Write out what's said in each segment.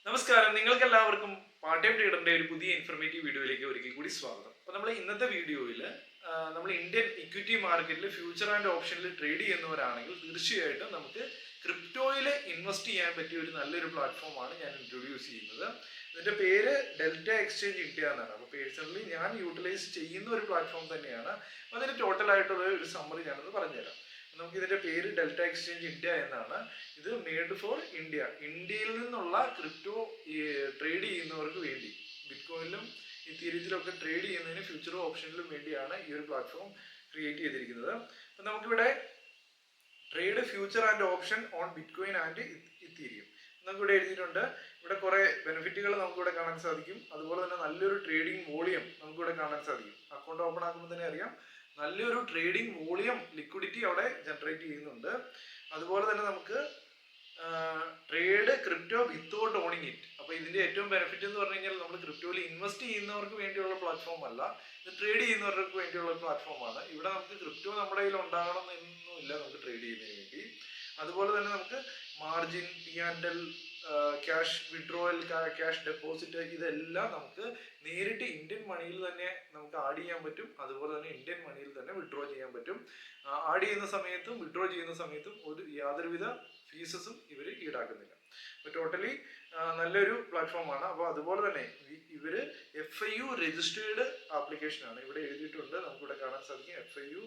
നമസ്കാരം, നിങ്ങൾക്ക് എല്ലാവർക്കും പാർട്ട് ടൈം ട്രേഡറിന്റെ ഒരു പുതിയ ഇൻഫർമേറ്റീവ് വീഡിയോയിലേക്ക് ഒരിക്കൽ കൂടി സ്വാഗതം. അപ്പോൾ നമ്മൾ ഇന്നത്തെ വീഡിയോയിൽ നമ്മൾ ഇന്ത്യൻ ഇക്വിറ്റി മാർക്കറ്റിൽ ഫ്യൂച്ചർ ആൻഡ് ഓപ്ഷനിൽ ട്രേഡ് ചെയ്യുന്നവരാണെങ്കിൽ തീർച്ചയായിട്ടും നമുക്ക് ക്രിപ്റ്റോയിൽ ഇൻവെസ്റ്റ് ചെയ്യാൻ പറ്റിയ ഒരു നല്ലൊരു പ്ലാറ്റ്ഫോമാണ് ഞാൻ ഇൻട്രൊഡ്യൂസ് ചെയ്യുന്നത്. ഇതിന്റെ പേര് ഡെൽറ്റ എക്സ്ചേഞ്ച് ഇന്ത്യ എന്നാണ്. അപ്പോൾ പേഴ്സണലി ഞാൻ യൂട്ടിലൈസ് ചെയ്യുന്ന ഒരു പ്ലാറ്റ്ഫോം തന്നെയാണ്. അതിന് ടോട്ടൽ ആയിട്ടുള്ള ഒരു സമ്മറി ഞാനത് പറഞ്ഞുതരാം. നമുക്ക് ഇതിന്റെ പേര് ഡെൽറ്റ എക്സ്ചേഞ്ച് ഇന്ത്യ എന്നാണ്. ഇത് മെയ്ഡ് ഫോർ ഇന്ത്യ. ഇന്ത്യയിൽ നിന്നുള്ള ക്രിപ്റ്റോ ട്രേഡ് ചെയ്യുന്നവർക്ക് വേണ്ടി, ബിറ്റ്കോയിനിലും ഇത്തീരിയത്തിലൊക്കെ ട്രേഡ് ചെയ്യുന്നതിന് ഫ്യൂച്ചർ ഓപ്ഷനിലും വേണ്ടിയാണ് ഈ ഒരു പ്ലാറ്റ്ഫോം ക്രിയേറ്റ് ചെയ്തിരിക്കുന്നത്. അപ്പം നമുക്കിവിടെ trade future and option on Bitcoin and Ethereum നമുക്കിവിടെ എഴുതിയിട്ടുണ്ട്. ഇവിടെ കുറെ ബെനിഫിറ്റുകൾ നമുക്കിവിടെ കാണാൻ സാധിക്കും. അതുപോലെ തന്നെ നല്ലൊരു ട്രേഡിംഗ് വോളിയം നമുക്കിവിടെ കാണാൻ സാധിക്കും. അക്കൗണ്ട് ഓപ്പൺ ആക്കുമ്പോൾ തന്നെ അറിയാം, നല്ലൊരു ട്രേഡിംഗ് വോളിയം ലിക്വിഡിറ്റി അവിടെ ജനറേറ്റ് ചെയ്യുന്നുണ്ട്. അതുപോലെ തന്നെ നമുക്ക് trade crypto without owning it. അപ്പൊ ഇതിന്റെ ഏറ്റവും ബെനിഫിറ്റ് എന്ന് പറഞ്ഞു കഴിഞ്ഞാൽ നമ്മൾ ക്രിപ്റ്റോയിൽ ഇൻവെസ്റ്റ് ചെയ്യുന്നവർക്ക് വേണ്ടിയുള്ള പ്ലാറ്റ്ഫോം അല്ല, ഇത് ട്രേഡ് ചെയ്യുന്നവർക്ക് വേണ്ടിയുള്ള പ്ലാറ്റ്ഫോമാണ്. ഇവിടെ നമുക്ക് ക്രിപ്റ്റോ നമ്മുടെ കയ്യിൽ ഉണ്ടാകണം എന്നൊന്നുമില്ല നമുക്ക് ട്രേഡ് ചെയ്യുന്നതിന് വേണ്ടി. അതുപോലെ തന്നെ നമുക്ക് margin, P and L, cash withdrawal, cash deposit, ഇതെല്ലാം നമുക്ക് നേരിട്ട് ഇന്ത്യൻ മണിയിൽ തന്നെ നമുക്ക് ആഡ് ചെയ്യാൻ പറ്റും. അതുപോലെ തന്നെ ഇന്ത്യൻ മണിയിൽ തന്നെ വിഡ്രോ ചെയ്യാൻ പറ്റും. ആഡ് ചെയ്യുന്ന സമയത്തും വിഡ്രോ ചെയ്യുന്ന സമയത്തും യാതൊരുവിധ ഫീസസും ഇവർ ഈടാക്കുന്നില്ല. അപ്പോൾ ടോട്ടലി നല്ലൊരു പ്ലാറ്റ്ഫോമാണ്. അപ്പോൾ അതുപോലെ തന്നെ ഇവര് FIU രജിസ്റ്റേർഡ് ആപ്ലിക്കേഷനാണ്. ഇവിടെ എഴുതിയിട്ടുണ്ട്, നമുക്കിവിടെ കാണാൻ സാധിക്കും. FIU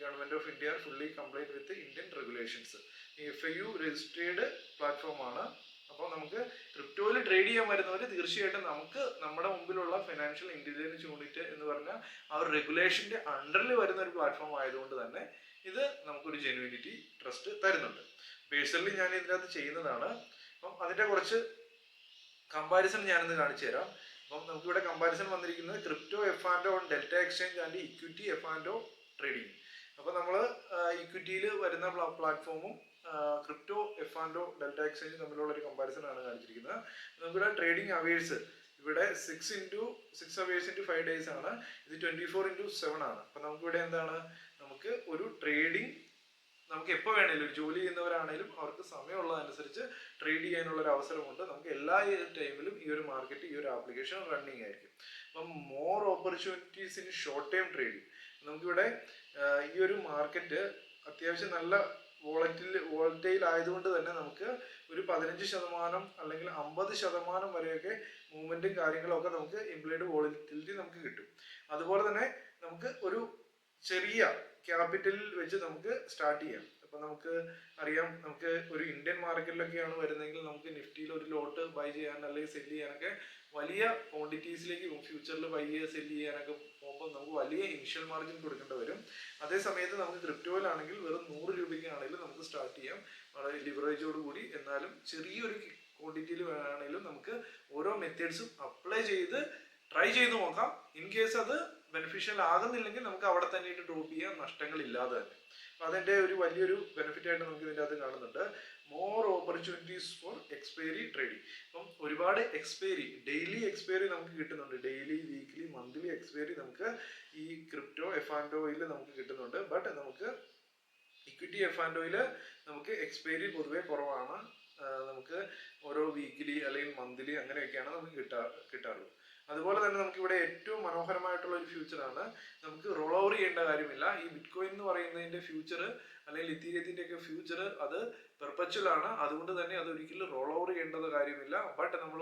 government of India fully complaint with Indian regulations. ഈ FIU രജിസ്റ്റേർഡ് പ്ലാറ്റ്ഫോമാണ്. അപ്പോൾ നമുക്ക് ക്രിപ്റ്റോയിൽ ട്രേഡ് ചെയ്യാൻ വരുന്നവർ തീർച്ചയായിട്ടും നമുക്ക് നമ്മുടെ മുമ്പിലുള്ള ഫിനാൻഷ്യൽ ഇന്റലിജൻസ് യൂണിറ്റ് എന്ന് പറഞ്ഞ ആ ഒരു റെഗുലേഷന്റെ അണ്ടറിൽ വരുന്ന ഒരു പ്ലാറ്റ്ഫോം ആയതുകൊണ്ട് തന്നെ ഇത് നമുക്കൊരു ജെന്യൂനിറ്റി ട്രസ്റ്റ് തരുന്നുണ്ട്. പേഴ്സണലി ഞാൻ ഇതിനകത്ത് ചെയ്യുന്നതാണ്. അപ്പം അതിന്റെ കുറച്ച് കമ്പാരിസൺ ഞാനിന്ന് കാണിച്ചു തരാം. അപ്പം നമുക്കിവിടെ കമ്പാരിസൺ വന്നിരിക്കുന്നത് crypto F&O on delta exchange and equity F&O trading. അപ്പോൾ നമ്മൾ ഇക്വിറ്റിയിൽ വരുന്ന പ്ലാറ്റ്ഫോമും ക്രിപ്റ്റോ F&O ഡെൽറ്റ എക്സ്ചേഞ്ച് തമ്മിലുള്ള ഒരു കമ്പാരിസൺ ആണ് കാണിച്ചിരിക്കുന്നത്. നമുക്കിവിടെ ട്രേഡിംഗ് അവേഴ്സ് ഇവിടെ 6 hours into 5 days ആണ്. ഇത് 24/7 ആണ്. അപ്പൊ നമുക്കിവിടെ എന്താണ്, നമുക്ക് ഒരു ട്രേഡിംഗ് നമുക്ക് എപ്പോൾ വേണേലും, ഒരു ജോലി ചെയ്യുന്നവരാണേലും അവർക്ക് സമയമുള്ളതനുസരിച്ച് ട്രേഡ് ചെയ്യാനുള്ള ഒരു അവസരമുണ്ട്. നമുക്ക് എല്ലാ ടൈമിലും ഈ ഒരു മാർക്കറ്റ്, ഈ ഒരു ആപ്ലിക്കേഷൻ റണ്ണിങ് ആയിരിക്കും. അപ്പം more opportunities in short time trading. നമുക്കിവിടെ ഈ ഒരു മാർക്കറ്റ് അത്യാവശ്യം നല്ല വോളറ്റൈൽ ആയതുകൊണ്ട് തന്നെ നമുക്ക് ഒരു 15% അല്ലെങ്കിൽ 50% വരെയൊക്കെ മൂവ്മെന്റും കാര്യങ്ങളും ഒക്കെ നമുക്ക് ഇംപ്ലൈഡ് വോളറ്റിലിറ്റി നമുക്ക് കിട്ടും. അതുപോലെ തന്നെ നമുക്ക് ഒരു ചെറിയ ക്യാപിറ്റലിൽ വെച്ച് നമുക്ക് സ്റ്റാർട്ട് ചെയ്യാം. അപ്പൊ നമുക്ക് അറിയാം, നമുക്ക് ഒരു ഇന്ത്യൻ മാർക്കറ്റിലൊക്കെയാണ് വരുന്നതെങ്കിൽ നമുക്ക് നിഫ്റ്റിയിൽ ഒരു ലോട്ട് ബൈ ചെയ്യാൻ അല്ലെങ്കിൽ സെല് ചെയ്യാനൊക്കെ വലിയ ക്വാണ്ടിറ്റീസിലേക്ക് ഫ്യൂച്ചറിൽ ബൈ സെല് ചെയ്യാനൊക്കെ പോകുമ്പോൾ നമുക്ക് വലിയ ഇനിഷ്യൽ മാർജിൻ കൊടുക്കേണ്ടി വരും. അതേ സമയത്ത് നമുക്ക് ക്രിപ്റ്റോയിലാണെങ്കിൽ വെറും 100 രൂപയ്ക്കാണെങ്കിലും നമുക്ക് സ്റ്റാർട്ട് ചെയ്യാം, വളരെ ലിവറേജോട് കൂടി. എന്നാലും ചെറിയൊരു ക്വാണ്ടിറ്റിയിൽ വേണമെങ്കിലും നമുക്ക് ഓരോ മെത്തേഡ്സും അപ്ലൈ ചെയ്ത് ട്രൈ ചെയ്ത് നോക്കാം. ഇൻ കേസ് അത് ബെനിഫിഷ്യൽ ആകുന്നില്ലെങ്കിൽ നമുക്ക് അവിടെ തന്നെ ഇട്ട് ഡ്രോപ്പ് ചെയ്യാം, നഷ്ടങ്ങൾ ഇല്ലാതെ തന്നെ. അപ്പൊ അതിന്റെ ഒരു വലിയൊരു ബെനിഫിറ്റ് ആയിട്ട് നമുക്ക് ഇതിൻ്റെ അകത്ത് കാണുന്നുണ്ട്. More opportunities for expiry trading. അപ്പം ഒരുപാട് ഡെയിലി എക്സ്പയറി നമുക്ക് കിട്ടുന്നുണ്ട്. ഡെയിലി, വീക്ക്ലി, മന്ത്ലി എക്സ്പയറി നമുക്ക് ഈ ക്രിപ്റ്റോ F&Oയിൽ നമുക്ക് കിട്ടുന്നുണ്ട്. ബട്ട് നമുക്ക് ഇക്വിറ്റി F&Oയിൽ നമുക്ക് എക്സ്പയറി പൊതുവെ കുറവാണ്. നമുക്ക് ഓരോ വീക്ക്ലി അല്ലെങ്കിൽ മന്ത്ലി അങ്ങനെയൊക്കെയാണ് നമുക്ക് കിട്ടാറുള്ളത്. അതുപോലെ തന്നെ നമുക്ക് ഇവിടെ ഏറ്റവും മനോഹരമായിട്ടുള്ള ഒരു ഫ്യൂച്ചറാണ്. നമുക്ക് റോൾ ഓവർ ചെയ്യേണ്ട കാര്യമില്ല. ഈ ബിറ്റ്കോയിൻ എന്ന് പറയുന്നതിന്റെ ഫ്യൂച്ചർ അല്ലെങ്കിൽ ഇത്തീരിയത്തിന്റെ ഒക്കെ ഫ്യൂച്ചർ അത് പെർപ്പച്വൽ ആണ്. അതുകൊണ്ട് തന്നെ അത് ഒരിക്കലും റോൾ ഓവർ ചെയ്യേണ്ടത് കാര്യമില്ല. ബട്ട് നമ്മൾ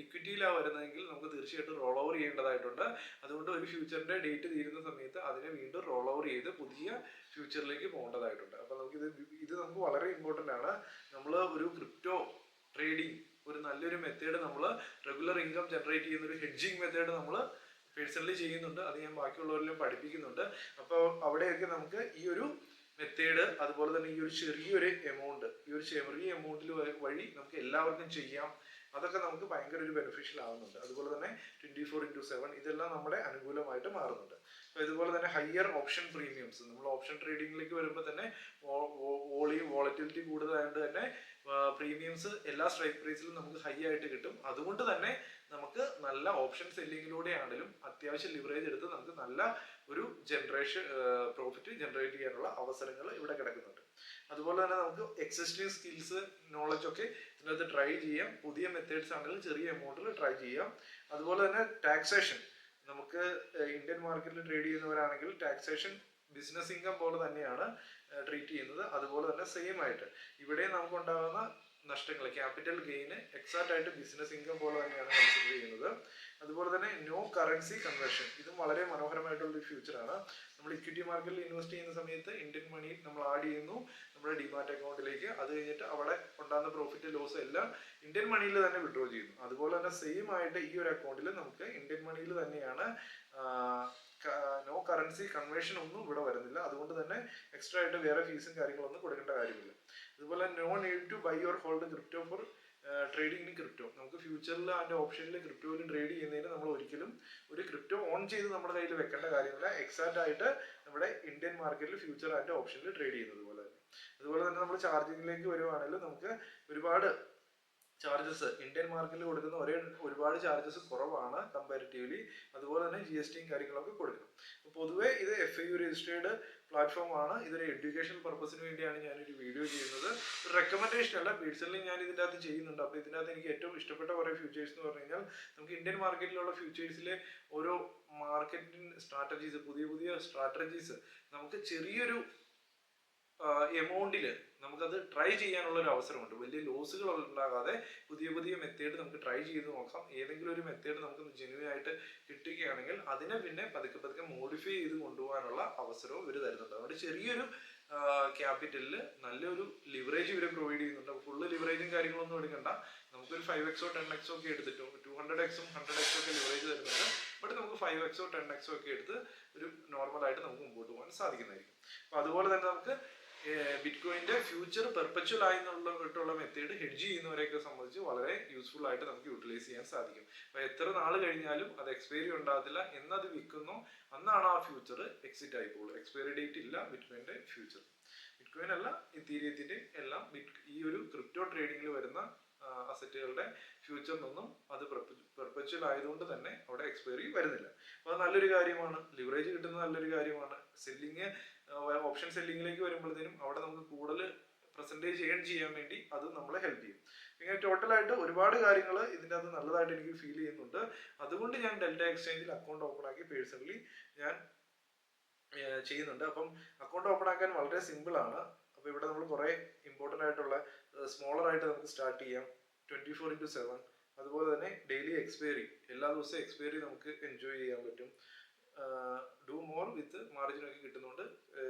ഇക്വിറ്റിയിലാണ് വരുന്നതെങ്കിൽ നമുക്ക് തീർച്ചയായിട്ടും റോൾ ഓവർ ചെയ്യേണ്ടതായിട്ടുണ്ട്. അതുകൊണ്ട് ഒരു ഫ്യൂച്ചറിന്റെ ഡേറ്റ് തീരുന്ന സമയത്ത് അതിനെ വീണ്ടും റോൾ ഓവർ ചെയ്ത് പുതിയ ഫ്യൂച്ചറിലേക്ക് പോകേണ്ടതായിട്ടുണ്ട്. അപ്പൊ നമുക്ക് ഇത് നമുക്ക് വളരെ ഇമ്പോർട്ടന്റ് ആണ്. നമ്മൾ ഒരു ക്രിപ്റ്റോ ട്രേഡിംഗ് ഒരു നല്ലൊരു മെത്തേഡ്, നമ്മൾ റെഗുലർ ഇൻകം ജനറേറ്റ് ചെയ്യുന്ന ഒരു ഹെഡ്ജിങ് മെത്തേഡ് നമ്മൾ പേഴ്സണലി ചെയ്യുന്നുണ്ട്. അത് ഞാൻ ബാക്കിയുള്ളവരിലും പഠിപ്പിക്കുന്നുണ്ട്. അപ്പോൾ അവിടെയൊക്കെ നമുക്ക് ഈ ഒരു മെത്തേഡ്, അതുപോലെ തന്നെ ഈ ഒരു ചെറിയ എമൗണ്ടിൽ വഴി നമുക്ക് എല്ലാവർക്കും ചെയ്യാം. അതൊക്കെ നമുക്ക് ഭയങ്കര ഒരു ബെനിഫിഷ്യൽ ആവുന്നുണ്ട്. അതുപോലെ തന്നെ 24/7 ഇതെല്ലാം നമ്മുടെ അനുകൂലമായിട്ട് മാറുന്നുണ്ട്. അപ്പോൾ ഇതുപോലെ തന്നെ ഹയർ ഓപ്ഷൻ പ്രീമിയംസ്, നമ്മൾ ഓപ്ഷൻ ട്രേഡിംഗിലേക്ക് വരുമ്പോൾ തന്നെ വോളറ്റിലിറ്റി കൂടുതലായതുകൊണ്ട് തന്നെ പ്രീമിയംസ് എല്ലാ സ്ട്രൈക്ക് പ്രൈസിലും നമുക്ക് ഹൈ ആയിട്ട് കിട്ടും. അതുകൊണ്ട് തന്നെ നമുക്ക് നല്ല ഓപ്ഷൻ സെല്ലിങ്ങിലൂടെ ആണെങ്കിലും അത്യാവശ്യം ലിവറേജ് എടുത്ത് നമുക്ക് നല്ല ഒരു പ്രോഫിറ്റ് ജനറേറ്റ് ചെയ്യാനുള്ള അവസരങ്ങൾ ഇവിടെ കിടക്കുന്നുണ്ട്. അതുപോലെ തന്നെ നമുക്ക് എക്സിസ്റ്റിംഗ് സ്കിൽസ്, നോളജ് ഒക്കെ ഇതിനകത്ത് ട്രൈ ചെയ്യാം. പുതിയ മെത്തേഡ്സ് ആണെങ്കിൽ ചെറിയ എമൗണ്ടിൽ ട്രൈ ചെയ്യാം. അതുപോലെ തന്നെ ടാക്സേഷൻ, നമുക്ക് ഇന്ത്യൻ മാർക്കറ്റിൽ ട്രേഡ് ചെയ്യുന്നവരാണെങ്കിൽ ടാക്സേഷൻ ബിസിനസ് ഇൻകം പോലെ തന്നെയാണ് ട്രീറ്റ് ചെയ്യുന്നത്. അതുപോലെ തന്നെ സെയിം ആയിട്ട് ഇവിടെ നമുക്ക് ഉണ്ടാകുന്ന നഷ്ടങ്ങൾ, ക്യാപിറ്റൽ ഗെയിന് എക്സാക്റ്റ് ആയിട്ട് ബിസിനസ് ഇൻകം പോലെ തന്നെയാണ് കൺസിഡർ ചെയ്യുന്നത്. അതുപോലെ തന്നെ നോ കറൻസി കൺവേർഷൻ, ഇതും വളരെ മനോഹരമായിട്ടുള്ളൊരു ഫ്യൂച്ചറാണ്. നമ്മൾ ഇക്വിറ്റി മാർക്കറ്റിൽ ഇൻവെസ്റ്റ് ചെയ്യുന്ന സമയത്ത് ഇന്ത്യൻ മണി നമ്മൾ ആഡ് ചെയ്യുന്നു നമ്മുടെ ഡിമാറ്റ് അക്കൗണ്ടിലേക്ക്. അത് കഴിഞ്ഞിട്ട് അവിടെ ഉണ്ടാകുന്ന പ്രോഫിറ്റ് ലോസ് എല്ലാം ഇന്ത്യൻ മണിയിൽ തന്നെ വിഡ്രോ ചെയ്യുന്നു. അതുപോലെ തന്നെ സെയിം ആയിട്ട് ഈ ഒരു അക്കൗണ്ടിൽ നമുക്ക് ഇന്ത്യൻ മണിയിൽ തന്നെയാണ്, നോ കറൻസി കൺവേർഷൻ ഒന്നും ഇവിടെ വരുന്നില്ല. അതുകൊണ്ട് തന്നെ എക്സ്ട്രാ ആയിട്ട് വേറെ ഫീസും കാര്യങ്ങളൊന്നും കൊടുക്കേണ്ട കാര്യമില്ല. അതുപോലെ no need to buy or hold crypto for trading in crypto, നമുക്ക് ഫ്യൂച്ചറിൽ അതിൻ്റെ ഓപ്ഷനിൽ ക്രിപ്റ്റോയിൽ ട്രേഡ് ചെയ്യുന്നതിന് നമ്മൾ ഒരിക്കലും ഒരു ക്രിപ്റ്റോ ഓൺ ചെയ്ത് നമ്മുടെ കയ്യിൽ വെക്കേണ്ട കാര്യമില്ല. എക്സാക്റ്റ് ആയിട്ട് നമ്മുടെ ഇന്ത്യൻ മാർക്കറ്റിൽ ഫ്യൂച്ചർ ആയിട്ട് ഓപ്ഷനിൽ ട്രേഡ് ചെയ്യുന്നത് പോലെ തന്നെ. അതുപോലെ തന്നെ നമ്മൾ ചാർജിങ്ങിലേക്ക് വരുവാണെങ്കിൽ നമുക്ക് ഒരുപാട് ചാർജസ് ഇന്ത്യൻ മാർക്കറ്റിൽ കൊടുക്കുന്ന ഒരുപാട് ചാർജസ് കുറവാണ് കമ്പാരിറ്റീവ്ലി. അതുപോലെ തന്നെ GSTയും കാര്യങ്ങളൊക്കെ കൊടുക്കണം. പൊതുവെ ഇത് FIU രജിസ്റ്റേർഡ് പ്ലാറ്റ്ഫോം ആണ്. ഇതൊരു എഡ്യൂക്കേഷൻ പർപ്പസിന് വേണ്ടിയാണ് ഞാനൊരു വീഡിയോ ചെയ്യുന്നത്. ഒരു റെക്കമെൻഡേഷൻ അല്ല, പേഴ്സണലി ഞാൻ ഇതിൻ്റെ അകത്ത് ചെയ്യുന്നുണ്ട്. അപ്പോൾ ഇതിനകത്ത് എനിക്ക് ഏറ്റവും ഇഷ്ടപ്പെട്ട കുറേ ഫ്യൂച്ചേഴ്സ് എന്ന് പറഞ്ഞു കഴിഞ്ഞാൽ, നമുക്ക് ഇന്ത്യൻ മാർക്കറ്റിലുള്ള ഫ്യൂച്ചേഴ്സിലെ ഓരോ മാർക്കറ്റിംഗ് സ്ട്രാറ്റജീസ്, പുതിയ പുതിയ സ്ട്രാറ്റജീസ് നമുക്ക് ചെറിയൊരു എമൗണ്ടിൽ നമുക്കത് ട്രൈ ചെയ്യാനുള്ള ഒരു അവസരമുണ്ട്. വലിയ ലോസുകൾ ഉണ്ടാകാതെ പുതിയ പുതിയ മെത്തേഡ് നമുക്ക് ട്രൈ ചെയ്ത് നോക്കാം. ഏതെങ്കിലും ഒരു മെത്തേഡ് നമുക്ക് ജെന്യൂൻ ആയിട്ട് കിട്ടുകയാണെങ്കിൽ അതിനെ പിന്നെ പതുക്കെ പതുക്കെ മോഡിഫൈ ചെയ്ത് കൊണ്ടുപോകാനുള്ള അവസരവും ഇവർ തരുന്നുണ്ട്. അതുകൊണ്ട് ചെറിയൊരു ക്യാപിറ്റലിൽ നല്ലൊരു ലിവറേജ് ഇവർ പ്രൊവൈഡ് ചെയ്യുന്നുണ്ട്. ഫുള്ള് ലിവറേജും കാര്യങ്ങളൊന്നും എടുക്കണ്ട. നമുക്കൊരു 5x 10x ഒക്കെ എടുത്തിട്ടോ 200x 100x ഒക്കെ ലിവറേജ് തരുന്നുണ്ട്. ബട്ട് നമുക്ക് 5x 10x ഒക്കെ എടുത്ത് ഒരു നോർമലായിട്ട് നമുക്ക് മുമ്പോട്ട് പോകാൻ സാധിക്കുന്നതായിരിക്കും. അപ്പോൾ അതുപോലെ തന്നെ നമുക്ക് ബിറ്റ്കോയിന്റെ ഫ്യൂച്ചർ പെർപ്പച്വൽ ആയിട്ടുള്ള മെത്തേഡ് ഹെഡ്ജ് ചെയ്യുന്നവരെയൊക്കെ സംബന്ധിച്ച് വളരെ യൂസ്ഫുൾ ആയിട്ട് നമുക്ക് യൂട്ടിലൈസ് ചെയ്യാൻ സാധിക്കും. അപ്പോൾ എത്ര നാൾ കഴിഞ്ഞാലും അത് എക്സ്പയറി ഉണ്ടാകത്തില്ല. എന്നത് വിൽക്കുന്നോ അന്നാണ് ആ ഫ്യൂച്ചർ എക്സിറ്റ് ആയിപ്പോളൂ. എക്സ്പയറി ഡേറ്റ് ഇല്ല ബിറ്റ്കോയിന്റെ ഫ്യൂച്ചർ. ബിറ്റ്കോയിൻ അല്ല, ഇത്തീരിയത്തിന്റെ എല്ലാം ഈ ഒരു ക്രിപ്റ്റോ ട്രേഡിംഗിൽ വരുന്ന അസറ്റുകളുടെ ഫ്യൂച്ചറിനൊന്നും അത് പെർപ്പച്വൽ ആയതുകൊണ്ട് തന്നെ അവിടെ എക്സ്പയറി വരുന്നില്ല. അപ്പോൾ അത് നല്ലൊരു കാര്യമാണ്. ലിവറേജ് കിട്ടുന്നത് നല്ലൊരു കാര്യമാണ്. സെല്ലിങ്, ഓപ്ഷൻ സെല്ലിങ്ങിലേക്ക് വരുമ്പോഴത്തേനും അവിടെ നമുക്ക് കൂടുതൽ പെർസെൻറ്റേജ് ഏൺ ചെയ്യാൻ വേണ്ടി അത് നമ്മളെ ഹെൽപ്പ് ചെയ്യും. ഇങ്ങനെ ടോട്ടലായിട്ട് ഒരുപാട് കാര്യങ്ങൾ ഇതിൻ്റെ അത് നല്ലതായിട്ട് എനിക്ക് ഫീൽ ചെയ്യുന്നുണ്ട്. അതുകൊണ്ട് ഞാൻ ഡെൽറ്റ എക്സ്ചേഞ്ചിൽ അക്കൗണ്ട് ഓപ്പൺ ആക്കി പേഴ്സണലി ഞാൻ ചെയ്യുന്നുണ്ട്. അപ്പം അക്കൗണ്ട് ഓപ്പൺ ആക്കാൻ വളരെ സിമ്പിൾ ആണ്. അപ്പോൾ ഇവിടെ നമ്മൾ കുറേ ഇമ്പോർട്ടൻ്റ് ആയിട്ടുള്ള സ്മോളർ ആയിട്ട് നമുക്ക് സ്റ്റാർട്ട് ചെയ്യാം. 24/7. അതുപോലെ തന്നെ ഡെയിലി എക്സ്പയറി, എല്ലാ ദിവസവും എക്സ്പയറി നമുക്ക് എൻജോയ് ചെയ്യാൻ പറ്റും. ഡു മോർ വിത്ത് മാർജിനൊക്കെ കിട്ടുന്നുണ്ട്.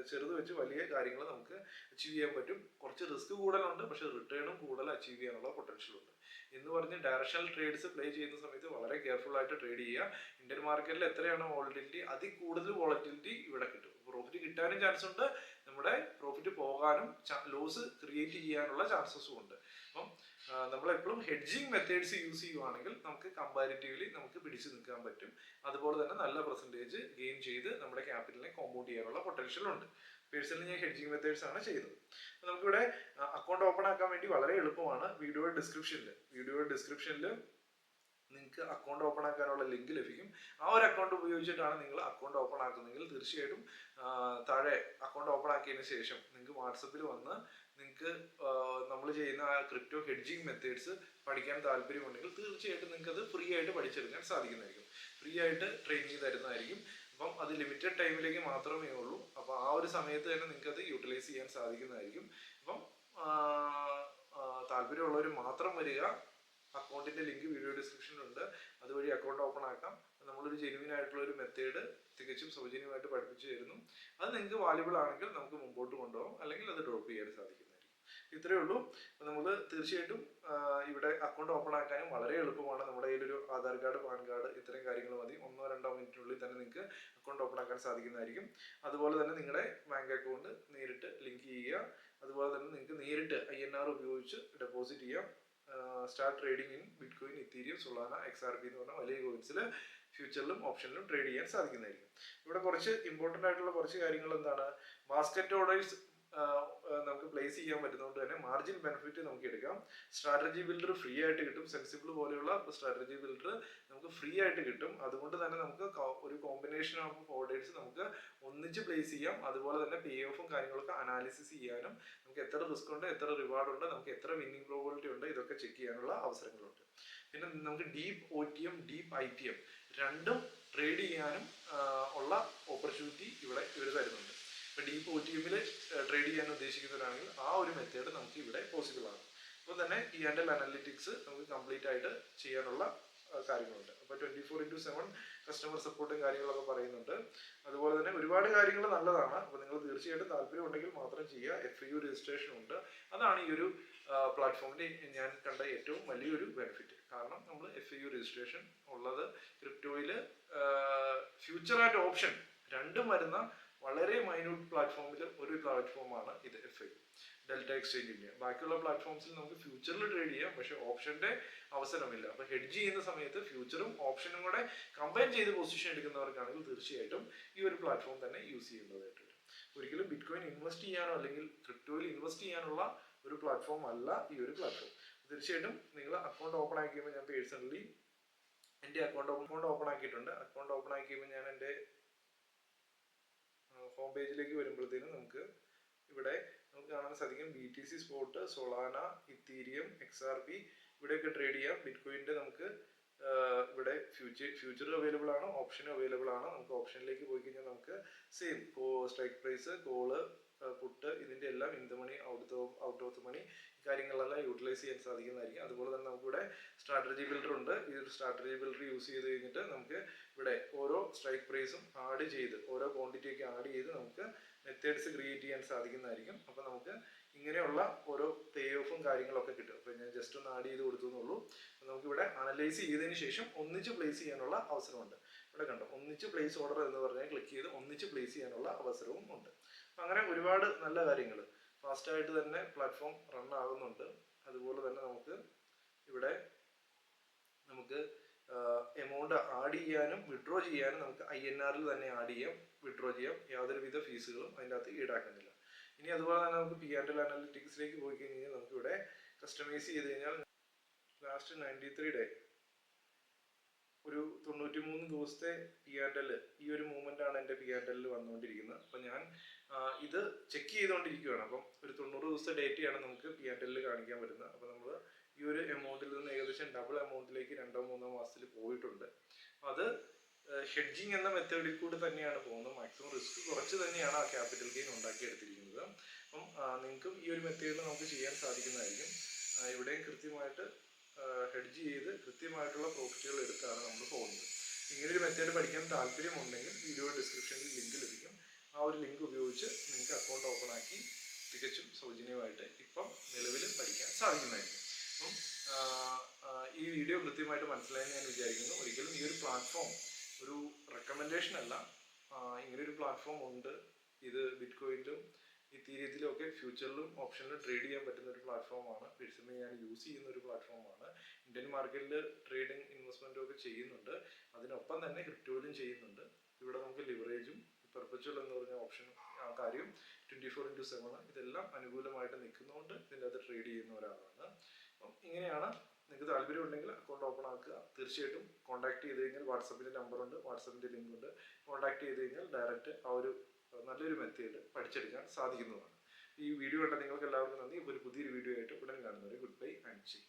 ചെറുത് വെച്ച് വലിയ കാര്യങ്ങൾ നമുക്ക് അച്ചീവ് ചെയ്യാൻ പറ്റും. കുറച്ച് റിസ്ക് കൂടുതലുണ്ട്, പക്ഷെ റിട്ടേണും കൂടുതൽ അച്ചീവ് ചെയ്യാനുള്ള പൊട്ടൻഷ്യൽ ഉണ്ട്. എന്ന് പറഞ്ഞ് ഡയറക്ഷണൽ ട്രേഡ്സ് പ്ലേ ചെയ്യുന്ന സമയത്ത് വളരെ കെയർഫുൾ ആയിട്ട് ട്രേഡ് ചെയ്യുക. ഇന്ത്യൻ മാർക്കറ്റിൽ എത്രയാണ് വോളറ്റിലിറ്റി, അതിൽ കൂടുതൽ വോളറ്റിലിറ്റി ഇവിടെ കിട്ടും. പ്രോഫിറ്റ് കിട്ടാനും ചാൻസ് ഉണ്ട്, നമ്മുടെ പ്രോഫിറ്റ് പോകാനും ലോസ് ക്രിയേറ്റ് ചെയ്യാനുള്ള ചാൻസസും ഉണ്ട്. അപ്പം നമ്മളെപ്പോഴും ഹെഡ്ജിങ് മെത്തേഡ്സ് യൂസ് ചെയ്യുവാണെങ്കിൽ നമുക്ക് കമ്പാരിറ്റീവ്ലി നമുക്ക് പിടിച്ചു നിൽക്കാൻ പറ്റും. അതുപോലെ തന്നെ നല്ല പെർസെൻറ്റേജ് ഗെയിൻ ചെയ്ത് നമ്മുടെ ക്യാപിറ്റലിനെ കോമ്പൗണ്ട് ചെയ്യാനുള്ള പൊട്ടൻഷ്യൽ ഉണ്ട്. പേഴ്സണലി ഞാൻ ഹെഡ്ജിങ് മെത്തേഡ്സ് ആണ് ചെയ്യുന്നത്. അപ്പോൾ നമുക്കിവിടെ അക്കൗണ്ട് ഓപ്പൺ ആക്കാൻ വേണ്ടി വളരെ എളുപ്പമാണ്. വീഡിയോയുടെ ഡിസ്ക്രിപ്ഷനിൽ നിങ്ങൾക്ക് അക്കൗണ്ട് ഓപ്പൺ ആക്കാനുള്ള ലിങ്ക് ലഭിക്കും. ആ ഒരു അക്കൗണ്ട് ഉപയോഗിച്ചിട്ടാണ് നിങ്ങൾ അക്കൗണ്ട് ഓപ്പൺ ആക്കുന്നതെങ്കിൽ തീർച്ചയായിട്ടും താഴെ അക്കൗണ്ട് ഓപ്പൺ ആക്കിയതിന് ശേഷം നിങ്ങൾക്ക് വാട്സപ്പിൽ വന്ന് നിങ്ങൾക്ക് നമ്മൾ ചെയ്യുന്ന ക്രിപ്റ്റോ ഹെഡ്ജിങ് മെത്തേഡ്സ് പഠിക്കാൻ താല്പര്യമുണ്ടെങ്കിൽ തീർച്ചയായിട്ടും നിങ്ങൾക്ക് അത് ഫ്രീ ആയിട്ട് പഠിച്ചെടുക്കാൻ സാധിക്കുന്നതായിരിക്കും. ഫ്രീ ആയിട്ട് ട്രെയിനിങ് തരുന്നതായിരിക്കും. അപ്പം അത് ലിമിറ്റഡ് ടൈമിലേക്ക് മാത്രമേ ഉള്ളൂ. അപ്പോൾ ആ ഒരു സമയത്ത് തന്നെ നിങ്ങൾക്ക് അത് യൂട്ടിലൈസ് ചെയ്യാൻ സാധിക്കുന്നതായിരിക്കും. അപ്പം താല്പര്യമുള്ളവർ മാത്രം വരിക. അക്കൗണ്ടിന്റെ ലിങ്ക് വീഡിയോ ഡിസ്ക്രിപ്ഷനിലുണ്ട്. അതുവഴി അക്കൗണ്ട് ഓപ്പൺ ആക്കാം. നമ്മളൊരു ജെന്യൂൻ ആയിട്ടുള്ള ഒരു മെത്തേഡ് തികച്ചും സൗജന്യമായിട്ട് പഠിപ്പിച്ചു തരുന്നു. അത് നിങ്ങൾക്ക് വാല്യുബിൾ ആണെങ്കിൽ നമുക്ക് മുമ്പോട്ട് കൊണ്ടുപോകാം, അല്ലെങ്കിൽ അത് ഡ്രോപ്പ് ചെയ്യാൻ സാധിക്കുന്നതായിരിക്കും. ഇത്രയേ ഉള്ളൂ. അപ്പോൾ നമ്മൾ തീർച്ചയായിട്ടും ഇവിടെ അക്കൗണ്ട് ഓപ്പൺ ആക്കാനും വളരെ എളുപ്പമാണ്. നമ്മുടെ കയ്യിലൊരു ആധാർ കാർഡ്, പാൻ കാർഡ്, ഇത്രയും കാര്യങ്ങൾ മതി. 1-2 മിനിറ്റിനുള്ളിൽ തന്നെ നിങ്ങൾക്ക് അക്കൗണ്ട് ഓപ്പൺ ആക്കാൻ സാധിക്കുന്നതായിരിക്കും. അതുപോലെ തന്നെ നിങ്ങളുടെ ബാങ്ക് അക്കൗണ്ട് നേരിട്ട് ലിങ്ക് ചെയ്യുക. അതുപോലെ തന്നെ നിങ്ങൾക്ക് നേരിട്ട് INR ഉപയോഗിച്ച് ഡെപ്പോസിറ്റ് ചെയ്യാം. Start trading in Bitcoin, Ethereum, Solana, XRP എന്ന് പറഞ്ഞ വലിയ കോയിൻസിൽ ഫ്യൂച്ചറിലും ഓപ്ഷനിലും ട്രേഡ് ചെയ്യാൻ സാധിക്കുന്നതായിരിക്കും. ഇവിടെ കുറച്ച് ഇമ്പോർട്ടൻ്റ് ആയിട്ടുള്ള കുറച്ച് കാര്യങ്ങൾ എന്താണ്, ബാസ്ക്കറ്റ് ഓർഡേഴ്സ് നമുക്ക് പ്ലേസ് ചെയ്യാൻ പറ്റുന്നതുകൊണ്ട് തന്നെ മാർജിൻ ബെനിഫിറ്റ് നമുക്ക് എടുക്കാം. സ്ട്രാറ്റജി ബിൽഡർ ഫ്രീ ആയിട്ട് കിട്ടും. സെൻസിബിൾ പോലെയുള്ള സ്ട്രാറ്റജി ബിൽഡർ നമുക്ക് ഫ്രീ ആയിട്ട് കിട്ടും. അതുകൊണ്ട് തന്നെ നമുക്ക് ഒരു കോമ്പിനേഷൻ ഓഫ് ഓർഡേഴ്സ് നമുക്ക് ഒന്നിച്ച് പ്ലേസ് ചെയ്യാം. അതുപോലെ തന്നെ പേ ഓഫും കാര്യങ്ങളൊക്കെ അനാലിസിസ് ചെയ്യാനും നമുക്ക് എത്ര റിസ്ക് ഉണ്ട്, എത്ര റിവാർഡ് ഉണ്ട്, നമുക്ക് എത്ര വിന്നിംഗ് പ്രോബിലിറ്റി ഉണ്ട്, ഇതൊക്കെ ചെക്ക് ചെയ്യാനുള്ള അവസരങ്ങളുണ്ട്. പിന്നെ നമുക്ക് ഡീപ്പ് OTM, ഡീപ്പ് ITM രണ്ടും ട്രേഡ് ചെയ്യാനും ഉള്ള ഓപ്പർച്യൂണിറ്റി ഇവിടെ ഇവർ തരുന്നുണ്ട്. ഇപ്പോൾ ഡീപ്പ് OTMൽ ട്രേഡ് ചെയ്യാൻ ഉദ്ദേശിക്കുന്നവരാണെങ്കിൽ ആ ഒരു മെത്തേഡ് നമുക്ക് ഇവിടെ പോസിബിൾ ആണ്. അപ്പോൾ തന്നെ P&L അനലിറ്റിക്സ് നമുക്ക് കംപ്ലീറ്റ് ആയിട്ട് ചെയ്യാനുള്ള കാര്യങ്ങളുണ്ട്. അപ്പോൾ 24/7 കസ്റ്റമർ സപ്പോർട്ടും കാര്യങ്ങളൊക്കെ പറയുന്നുണ്ട്. അതുപോലെ തന്നെ ഒരുപാട് കാര്യങ്ങൾ നല്ലതാണ്. അപ്പോൾ നിങ്ങൾ തീർച്ചയായിട്ടും താല്പര്യം ഉണ്ടെങ്കിൽ മാത്രം ചെയ്യുക. FAU രജിസ്ട്രേഷൻ ഉണ്ട്. അതാണ് ഈ ഒരു പ്ലാറ്റ്ഫോമിൻ്റെ ഞാൻ കണ്ട ഏറ്റവും വലിയൊരു ബെനിഫിറ്റ്. കാരണം നമ്മൾ FAU രജിസ്ട്രേഷൻ ഉള്ളത് ക്രിപ്റ്റോയിൽ ഫ്യൂച്ചർ ആൻഡ് ഓപ്ഷൻ രണ്ടും വരുന്ന വളരെ മൈന്യൂട്ട് പ്ലാറ്റ്ഫോമിൽ ഒരു പ്ലാറ്റ്ഫോമാണ് ഇത് FAU. ഡെൽറ്റ എക്സ്ചേഞ്ചിന്റെ ബാക്കിയുള്ള പ്ലാറ്റ്ഫോംസിൽ നമുക്ക് ഫ്യൂച്ചറിൽ ട്രേഡ് ചെയ്യാം, പക്ഷെ ഓപ്ഷന്റെ അവസരമില്ല. അപ്പൊ ഹെഡ്ജ് ചെയ്യുന്ന സമയത്ത് ഫ്യൂച്ചറും ഓപ്ഷനും കൂടെ കമ്പൈൻ ചെയ്ത് പൊസിഷൻ എടുക്കുന്നവർക്കാണെങ്കിൽ തീർച്ചയായിട്ടും ഈ ഒരു പ്ലാറ്റ്ഫോം തന്നെ യൂസ് ചെയ്യുന്നതായിട്ട് വരും. ഒരിക്കലും ബിറ്റ്കോയിൻ ഇൻവെസ്റ്റ് ചെയ്യാനോ അല്ലെങ്കിൽ ക്രിപ്റ്റോയിൽ ഇൻവെസ്റ്റ് ചെയ്യാനുള്ള ഒരു പ്ലാറ്റ്ഫോം അല്ല ഈ ഒരു പ്ലാറ്റ്ഫോം. തീർച്ചയായിട്ടും നിങ്ങൾ അക്കൗണ്ട് ഓപ്പൺ ആക്കിയപ്പോൾ ഞാൻ പേഴ്സണലി എൻ്റെ അക്കൗണ്ട് ഓപ്പൺ ആക്കിയിട്ടുണ്ട്. അക്കൗണ്ട് ഓപ്പൺ ആക്കിയപ്പോൾ ഞാൻ എൻ്റെ ഹോം പേജിലേക്ക് വരുമ്പോഴത്തേനും നമുക്ക് ഇവിടെ നമുക്ക് കാണാൻ സാധിക്കും BTC സ്പോട്ട്, സൊളാന, ഇത്തീരിയം, XRP ഇവിടെയൊക്കെ ട്രേഡ് ചെയ്യാം. ബിറ്റ്കോയിൻ്റെ നമുക്ക് ഇവിടെ ഫ്യൂച്ചർ അവൈലബിൾ ആണ്, ഓപ്ഷനും അവൈലബിൾ ആണ്. നമുക്ക് ഓപ്ഷനിലേക്ക് പോയി കഴിഞ്ഞാൽ നമുക്ക് same strike price, call, put ഇതിൻ്റെ എല്ലാം in the money, out of the money കാര്യങ്ങളെല്ലാം യൂട്ടിലൈസ് ചെയ്യാൻ സാധിക്കുന്നതായിരിക്കും. അതുപോലെ തന്നെ നമുക്കിവിടെ സ്ട്രാറ്റജി ബിൽഡർ ഉണ്ട്. ഈ ഒരു സ്ട്രാറ്റജി ബിൽഡർ യൂസ് ചെയ്ത് കഴിഞ്ഞിട്ട് നമുക്ക് ഇവിടെ ഓരോ സ്ട്രൈക്ക് പ്രൈസും ആഡ് ചെയ്ത് ഓരോ ക്വാണ്ടിറ്റിയൊക്കെ ആഡ് ചെയ്ത് നമുക്ക് മെത്തേഡ്സ് ക്രിയേറ്റ് ചെയ്യാൻ സാധിക്കുന്നതായിരിക്കും. അപ്പോൾ നമുക്ക് ഇങ്ങനെയുള്ള ഓരോ പേ ഓഫും കാര്യങ്ങളൊക്കെ കിട്ടും. അപ്പോൾ ഞാൻ ജസ്റ്റ് ഒന്ന് ആഡ് ചെയ്ത് കൊടുത്തു എന്നുള്ളൂ. നമുക്കിവിടെ അനലൈസ് ചെയ്തതിന് ശേഷം ഒന്നിച്ച് പ്ലേസ് ചെയ്യാനുള്ള അവസരമുണ്ട്. ഇവിടെ കണ്ടോ, ഒന്നിച്ച് പ്ലേസ് ഓർഡർ എന്ന് പറഞ്ഞാൽ ക്ലിക്ക് ചെയ്ത് ഒന്നിച്ച് പ്ലേസ് ചെയ്യാനുള്ള അവസരവും ഉണ്ട്. അപ്പം അങ്ങനെ ഒരുപാട് നല്ല കാര്യങ്ങൾ ഫാസ്റ്റായിട്ട് തന്നെ പ്ലാറ്റ്ഫോം റൺ ആകുന്നുണ്ട്. അതുപോലെ തന്നെ നമുക്ക് ഇവിടെ എമൗണ്ട് ആഡ് ചെയ്യാനും വിഡ്രോ ചെയ്യാനും നമുക്ക് INRൽ തന്നെ ആഡ് ചെയ്യാം, വിഡ്രോ ചെയ്യാം. യാതൊരുവിധ ഫീസുകളും അതിൻ്റെ അകത്ത് ഈടാക്കുന്നില്ല. ഇനി അതുപോലെ തന്നെ നമുക്ക് P&L അനാലിറ്റിക്സിലേക്ക് പോയി കഴിഞ്ഞാൽ നമുക്കിവിടെ കസ്റ്റമൈസ് ചെയ്ത് കഴിഞ്ഞാൽ ലാസ്റ്റ് 93 ഡേ ഒരു 93 ദിവസത്തെ P&L ഈ ഒരു മൂവ്മെന്റ് ആണ് എൻ്റെ P&L വന്നുകൊണ്ടിരിക്കുന്നത്. അപ്പം ഞാൻ ഇത് ചെക്ക് ചെയ്തുകൊണ്ടിരിക്കുകയാണ്. അപ്പം ഒരു 90 ദിവസത്തെ ഡേറ്റയാണ് നമുക്ക് P&L കാണിക്കാൻ പറ്റുന്നത്. അപ്പം നമ്മൾ ഈ ഒരു എമൗണ്ടിൽ നിന്ന് ഏകദേശം ഡബിൾ എമൗണ്ടിലേക്ക് 2-3 മാസത്തിൽ പോയിട്ടുണ്ട്. അത് ഹെഡ്ജിങ് എന്ന മെത്തേഡിൽ കൂടി തന്നെയാണ് പോകുന്നത്. മാക്സിമം റിസ്ക് കുറച്ച് തന്നെയാണ് ആ ക്യാപിറ്റൽ ഗെയിൻ ഉണ്ടാക്കിയെടുത്തിരിക്കുന്നത്. അപ്പം നിങ്ങൾക്കും ഈ ഒരു മെത്തേഡിൽ നമുക്ക് ചെയ്യാൻ സാധിക്കുന്നതായിരിക്കും. ഇവിടെയും കൃത്യമായിട്ട് ഹെഡ്ജ് ചെയ്ത് കൃത്യമായിട്ടുള്ള പ്രോഫിറ്റുകൾ എടുത്താണ് നമ്മൾ പോകുന്നത്. ഇങ്ങനൊരു മെത്തേഡ് പഠിക്കാൻ താല്പര്യമുണ്ടെങ്കിൽ വീഡിയോ ഡിസ്ക്രിപ്ഷനിൽ ലിങ്ക് ലഭിക്കും. ആ ഒരു ലിങ്ക് ഉപയോഗിച്ച് നിങ്ങൾക്ക് അക്കൗണ്ട് ഓപ്പൺ ആക്കി തികച്ചും സൗജന്യമായിട്ട് ഇപ്പം നിലവിൽ പഠിക്കാൻ സാധിക്കുന്നതായിരിക്കും. അപ്പം ഈ വീഡിയോ കൃത്യമായിട്ട് മനസ്സിലായെന്ന് ഞാൻ വിചാരിക്കുന്നു. ഒരിക്കലും ഈ ഒരു പ്ലാറ്റ്ഫോം ഒരു റെക്കമെൻഡേഷൻ അല്ല. ഇങ്ങനൊരു പ്ലാറ്റ്ഫോം ഉണ്ട്. ഇത് ബിറ്റ്കോയിനും ഇത്തീരിയത്തിലും ഒക്കെ ഫ്യൂച്ചറിലും ഓപ്ഷനിലും ട്രേഡ് ചെയ്യാൻ പറ്റുന്ന ഒരു പ്ലാറ്റ്ഫോമാണ്. പേഴ്സണലി ഞാൻ യൂസ് ചെയ്യുന്ന ഒരു പ്ലാറ്റ്ഫോമാണ്. ഇന്ത്യൻ മാർക്കറ്റിൽ ട്രേഡിങ് ഇൻവെസ്റ്റ്മെൻറ്റും ഒക്കെ ചെയ്യുന്നുണ്ട്. അതിനൊപ്പം തന്നെ ക്രിപ്റ്റോയിലും ചെയ്യുന്നുണ്ട്. ഇവിടെ നമുക്ക് ലിവറേജും പെർപ്പച്വൽ എന്ന് പറഞ്ഞ ഓപ്ഷൻ ആ കാര്യം 24/7 ഇതെല്ലാം അനുകൂലമായിട്ട് നിൽക്കുന്നതുകൊണ്ട് ഇതിൻ്റെ അകത്ത് ട്രേഡ് ചെയ്യുന്ന ഒരാളാണ്. അപ്പം ഇങ്ങനെയാണ്. നിങ്ങൾക്ക് താല്പര്യം ഉണ്ടെങ്കിൽ അക്കൗണ്ട് ഓപ്പൺ ആക്കുക. തീർച്ചയായിട്ടും കോൺടാക്ട് ചെയ്ത് കഴിഞ്ഞാൽ വാട്സപ്പിൻ്റെ നമ്പറുണ്ട്, വാട്സപ്പിൻ്റെ ലിങ്ക് ഉണ്ട്. കോൺടാക്ട് ചെയ്ത് കഴിഞ്ഞാൽ ഡയറക്റ്റ് ആ ഒരു നല്ലൊരു മെത്തേഡ് പഠിച്ചെടുക്കാൻ സാധിക്കുന്നതാണ്. ഈ വീഡിയോ കണ്ട നിങ്ങൾക്ക് എല്ലാവർക്കും നന്ദി. ഇപ്പോൾ ഒരു പുതിയൊരു വീഡിയോ ആയിട്ട് ഉടൻ കാണുന്നവരെ ഗുഡ് ബൈ ആൻഡ് ജയ്.